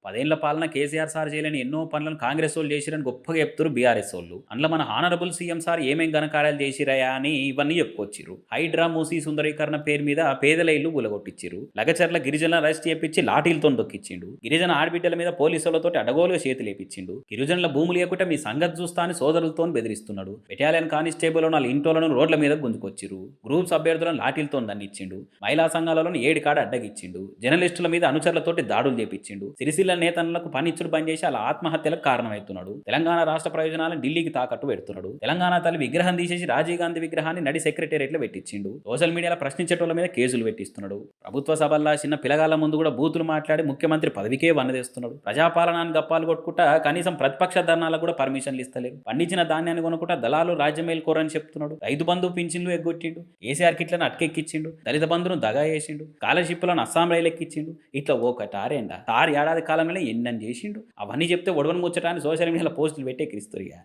10 ఏళ్ల పాలన కేసీఆర్ సార్ చేయలేని ఎన్నో పనులను కాంగ్రెస్ వాళ్ళు చేసిరని గొప్పగా చెప్తారు బీఆర్ఎస్ వాళ్ళు. అందులో మన హానరబుల్ సీఎం సార్ ఏమేం ఘనకార్యాలు చేసిరయా అని ఇవన్నీ చెప్పుకొచ్చిరు. హైడ్రా మూసీ సుందరీకరణ పేరు మీద పేదల ఇల్లు గులగొట్టించిరు. లగచర్ల గిరిజనుల అరెస్ట్ చేపించి లాఠీలతో దొక్కిచ్చిండు. గిరిజన ఆడబిడ్డల మీద పోలీసులతో అడగోలుగా చేతులేపించిండు. గిరిజనుల భూములు లేకుంటే మీ సంగతి చూస్తా అని సోదరులతో బెదిరిస్తున్నాడు. బెటాలియన్ కానిస్టేబుల్ వాళ్ళ ఇంటోలను రోడ్ల మీద గుంజుకొచ్చిరు. గ్రూప్స్ అభ్యర్థులను లాఠీలతో దండిచ్చిండు. మహిళా సంఘాలలో 7 కాడ అడ్డగిచ్చిండు. జర్నలిస్టుల మీద అనుచరులతోటి దాడులు చేపించిండు. సిరిసిల్ల నేతలకు పనిచ్చుడు బంద్ చేసి అలా ఆత్మహత్యలకు కారణమవుతున్నాడు. తెలంగాణ రాష్ట్ర ప్రయోజనాలను ఢిల్లీకి తాకట్టు పెడుతున్నాడు. తెలంగాణ తల్లి విగ్రహం తీసేసి రాజీవ్ గాంధీ విగ్రహాన్ని నడి సెక్రటేరియట్లో పెట్టించిండు. సోషల్ మీడియాలో ప్రశ్నించేటోళ్ళ మీద కేసులు పెట్టిస్తున్నాడు. ప్రభుత్వ సభల్లో చిన్న పిల్లగాళ్ళ ముందు కూడా బూతులు మాట్లాడి ముఖ్యమంత్రి పదవికే వన్నదేస్తున్నాడు. ప్రజాపాలనాన్ని గప్పాలు కొట్టుకుంటా కనీసం ప్రతిపక్ష ధర్నాలకు కూడా పర్మిషన్లు ఇస్తలేరు. పండించిన ధాన్యాన్ని కొనుక్కుంటా దళాలు రాజ్యమేల్కోరని చెప్తున్నాడు. రైతు బంధు పింఛన్లు ఎగ్గొట్టిండు. కేసీఆర్ కిట్లను అటకెక్కిచ్చిండు. దళిత బంధును దగా చేసిండు. స్కాలర్షిప్లను అస్సాం రైలు ఎక్కిచ్చిండు. ఇట్లా ఒకటారేండా సార్ ఏడాది కాలంలో ఎన్నని చేసిండు. అవన్నీ చెప్తే ఒడవని ముచ్చటాన్ని సోషల్ మీడియాలో పోస్టులు పెట్టే క్రిస్తురిగా.